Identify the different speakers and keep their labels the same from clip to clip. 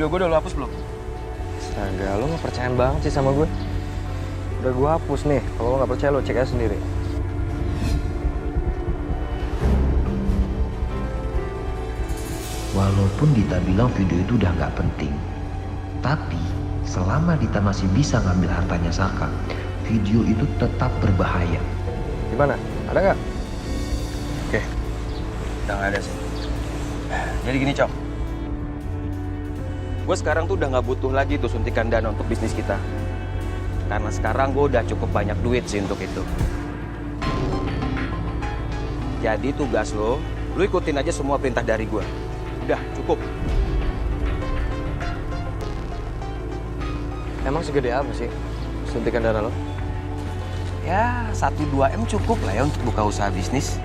Speaker 1: Video gue udah lo hapus belum?
Speaker 2: Astaga, lo gak percayaan banget sih sama gue. Udah gue hapus nih, kalau lo gak percaya lo cek aja sendiri.
Speaker 3: Walaupun Dita bilang video itu udah nggak penting, tapi selama Dita masih bisa ngambil hartanya Saka, video itu tetap berbahaya.
Speaker 2: Gimana? Ada nggak?
Speaker 1: Oke, udah nggak ada sih. Jadi gini, Cok. Gue sekarang tuh udah nggak butuh lagi tuh suntikan dana untuk bisnis kita. Karena sekarang gue udah cukup banyak duit sih untuk itu. Jadi tugas lo ikutin aja semua perintah dari gue. Udah, cukup.
Speaker 2: Emang segede apa sih suntikan dana lo?
Speaker 1: Ya, 1-2 M cukup lah ya untuk buka usaha bisnis.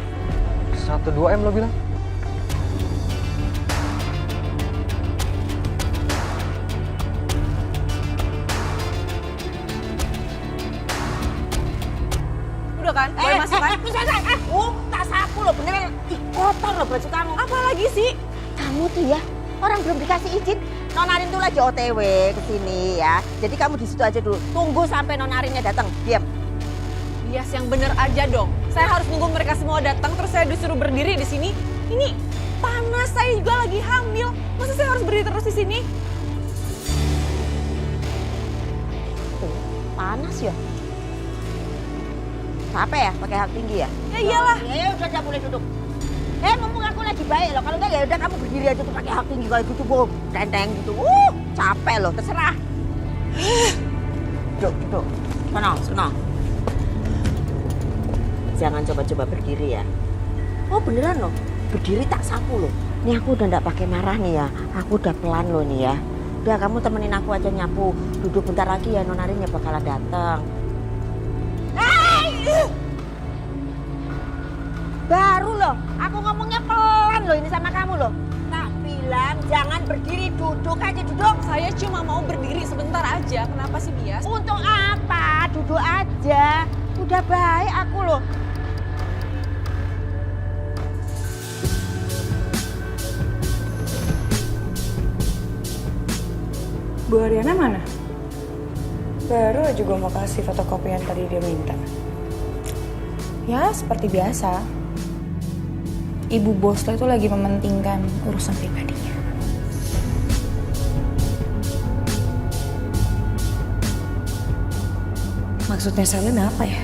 Speaker 2: 1-2 M lo bilang?
Speaker 4: Udah kan? Boleh masuk kan?
Speaker 5: Tak sapu lo beneran. Ih, kotor lo baju kamu.
Speaker 4: Apa lagi sih?
Speaker 5: Kamu tuh ya, orang belum dikasih izin. Nonarin tuh lagi OTW ke sini ya. Jadi kamu di situ aja dulu. Tunggu sampai Nonarinnya datang. Diam.
Speaker 4: Bias yang bener aja dong. Saya harus nunggu mereka semua datang terus saya disuruh berdiri di sini. Ini panas, saya juga lagi hamil. Masa saya harus berdiri terus di sini?
Speaker 5: Tuh, panas ya. Capek ya pakai hak tinggi ya?
Speaker 4: Ya iyalah.
Speaker 5: Ya udah boleh duduk. Mumpung aku lagi baik loh. Kalau enggak ya udah kamu berdiri aja tuh pakai hak tinggi kayak gitu, Bob. Tenteng gitu. Capek loh, terserah. Duduk. Sana. Jangan coba-coba berdiri ya. Oh beneran loh, berdiri tak sapu loh. Nih aku udah nggak pakai marah nih ya. Aku udah pelan loh nih ya. Udah kamu temenin aku aja nyapu. Duduk bentar lagi ya, Nonarinya bakalan datang. Baru loh, aku ngomongnya pelan loh ini sama kamu loh. Tak bilang jangan berdiri, duduk aja duduk.
Speaker 4: Saya cuma mau berdiri sebentar aja. Kenapa sih Bias?
Speaker 5: Untuk apa? Duduk aja. Udah baik aku loh.
Speaker 6: Bu Ariana mana? Baru aja gue mau kasih fotokopi yang tadi dia minta. Ya, seperti biasa. Ibu bos lo itu lagi mementingkan urusan pribadinya. Maksudnya Selena apa ya?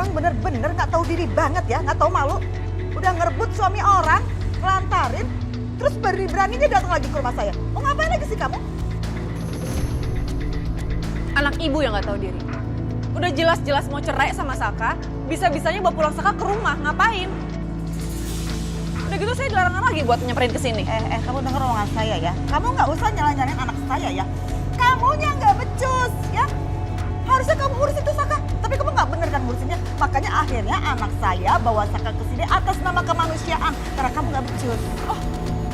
Speaker 7: Bener-bener nggak tahu diri banget ya, nggak tahu malu. Udah ngerebut suami orang, ngelantarin, terus berani-beraninya datang lagi ke rumah saya. Mau ngapain lagi sih kamu?
Speaker 4: Anak ibu yang nggak tahu diri. Udah jelas-jelas mau cerai sama Saka, bisa-bisanya bawa pulang Saka ke rumah, ngapain? Udah gitu saya dilarang lagi buat nyamperin ke sini.
Speaker 7: Kamu denger omongan saya ya. Kamu nggak usah nyalain anak saya ya. Kamunya nggak becus ya. Harusnya kamu urusin itu Saka, tapi kamu nggak bener kan ngurusinnya. Makanya akhirnya anak saya bawa Saka ke sini atas nama kemanusiaan karena kamu nggak becus.
Speaker 4: Oh,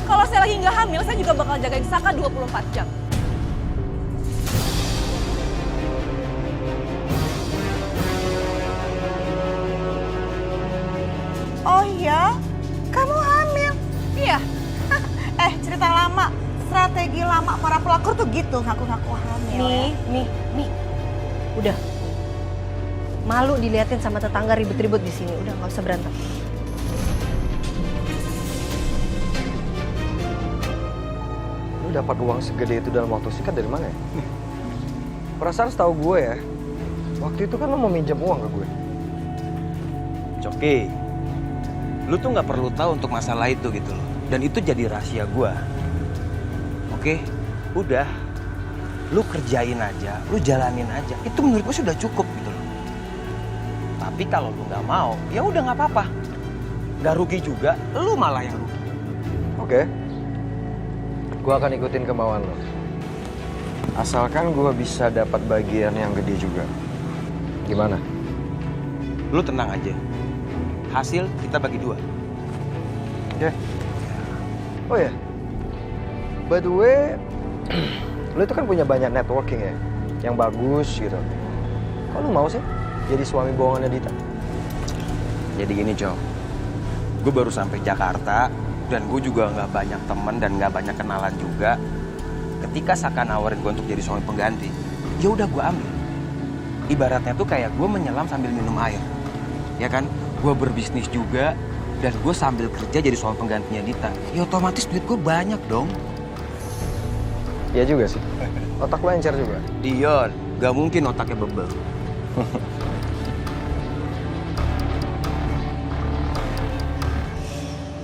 Speaker 4: kalau saya lagi nggak hamil, saya juga bakal jagain Saka 24 jam.
Speaker 7: Oh iya, kamu hamil?
Speaker 4: Iya.
Speaker 7: Cerita lama, strategi lama para pelakor tuh gitu, ngaku-ngaku hamil.
Speaker 8: Nih. Udah. Malu diliatin sama tetangga ribut-ribut di sini. Udah nggak usah berantem.
Speaker 2: Lu dapat uang segede itu dalam waktu singkat dari mana ya? Perasaan setahu gue ya, waktu itu kan lu mau minjem uang ke gue.
Speaker 1: Coki, lu tuh nggak perlu tahu untuk masalah itu gitu loh. Dan itu jadi rahasia gua. Oke, udah. Lu kerjain aja, lu jalanin aja. Itu menurut gue sudah cukup gitu loh. Tapi kalau lu nggak mau, ya udah nggak apa-apa. Nggak rugi juga, lu malah yang rugi.
Speaker 2: Oke. Gue akan ikutin kemauan lo. Asalkan gue bisa dapat bagian yang gede juga. Gimana?
Speaker 1: Lu tenang aja. Hasil kita bagi 2.
Speaker 2: Oke. Oh ya, by the way, lu itu kan punya banyak networking ya, yang bagus gitu. Kok lu mau sih jadi suami bohongannya Dita?
Speaker 1: Jadi gini, Cok. Gue baru sampai Jakarta dan gue juga nggak banyak temen dan nggak banyak kenalan juga. Ketika Saka nawarin gue untuk jadi suami pengganti, ya udah gue ambil. Ibaratnya tuh kayak gue menyelam sambil minum air, ya kan? Gue berbisnis juga dan gue sambil kerja jadi suami penggantinya Dita. Ya otomatis duit gue banyak dong.
Speaker 2: Iya juga sih. Otak lu encer juga.
Speaker 1: Dion, gak mungkin otaknya bebel.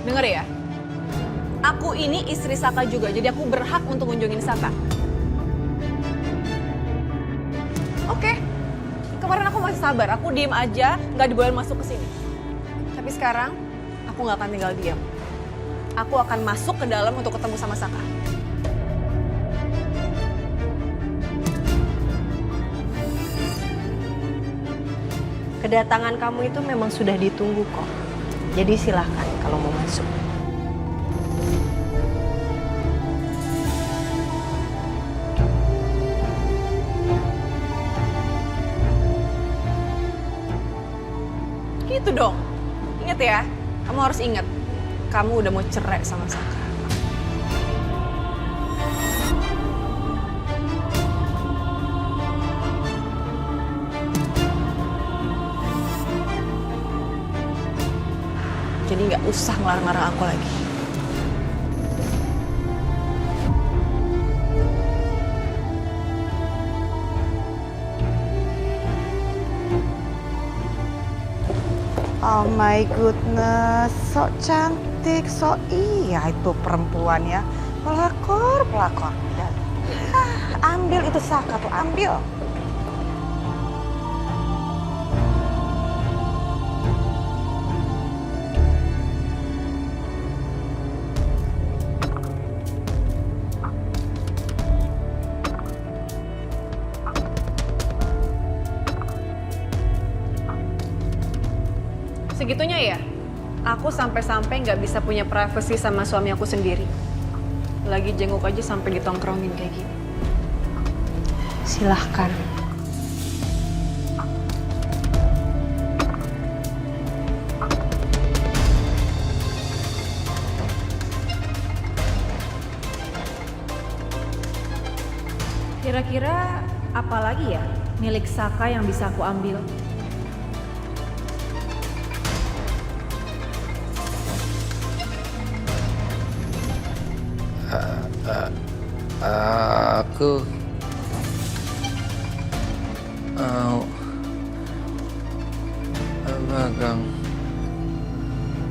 Speaker 4: Denger ya, aku ini istri Saka juga, jadi aku berhak untuk ngunjungin Saka. Oke, kemarin aku masih sabar, aku diem aja, nggak dibolehin masuk ke sini. Tapi sekarang, aku nggak akan tinggal diam. Aku akan masuk ke dalam untuk ketemu sama Saka.
Speaker 8: Kedatangan kamu itu memang sudah ditunggu kok. Jadi silahkan kalau mau masuk.
Speaker 4: Gitu dong. Ingat ya, kamu harus ingat. Kamu udah mau cerai sama Saka. Jadi nggak usah ngelarang-larang aku lagi.
Speaker 7: Oh my goodness, sok cantik, sok iya itu perempuan ya. Pelakor. Dan, ambil itu Saka tuh, ambil.
Speaker 4: Segitunya ya, aku sampai-sampai nggak bisa punya privasi sama suami aku sendiri. Lagi jenguk aja sampai ditongkrongin kayak gini.
Speaker 8: Silahkan.
Speaker 4: Kira-kira apa lagi ya milik Saka yang bisa aku ambil?
Speaker 1: Aku mau megang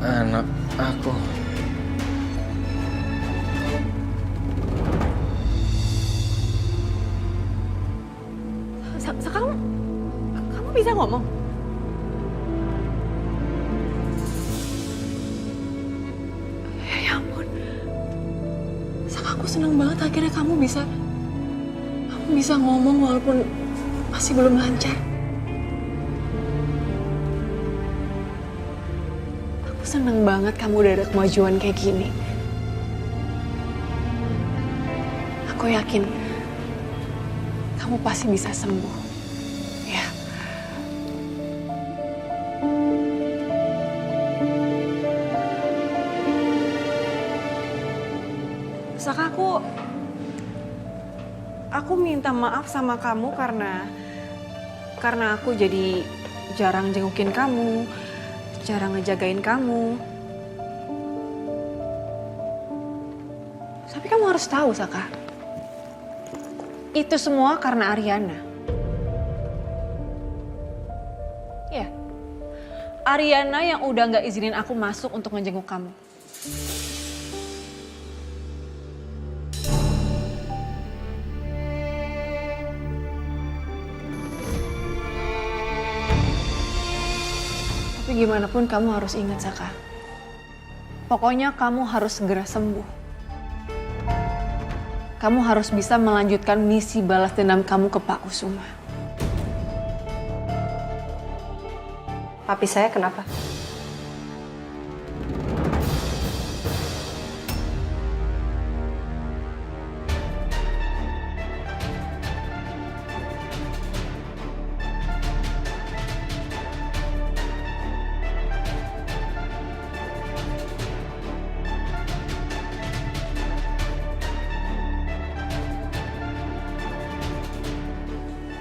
Speaker 1: anak aku.
Speaker 4: Saka, kamu bisa ngomong? Ya ampun. Saka, aku seneng banget akhirnya kamu bisa ngomong walaupun masih belum lancar. Aku seneng banget kamu udah ada kemajuan kayak gini. Aku yakin kamu pasti bisa sembuh. Ya. Saka, aku minta maaf sama kamu karena aku jadi jarang jengukin kamu, jarang ngejagain kamu. Tapi kamu harus tahu, Saka, itu semua karena Ariana. Ya, Ariana yang udah nggak izinin aku masuk untuk ngejenguk kamu. Tapi gimana pun kamu harus ingat, Saka. Pokoknya kamu harus segera sembuh. Kamu harus bisa melanjutkan misi balas dendam kamu ke Pak Kusuma.
Speaker 8: Papi saya kenapa?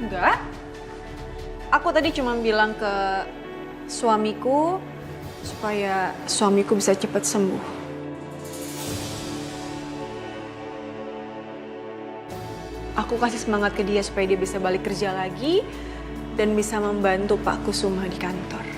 Speaker 4: Enggak. Aku tadi cuma bilang ke suamiku supaya suamiku bisa cepat sembuh. Aku kasih semangat ke dia supaya dia bisa balik kerja lagi dan bisa membantu Pak Kusuma di kantor.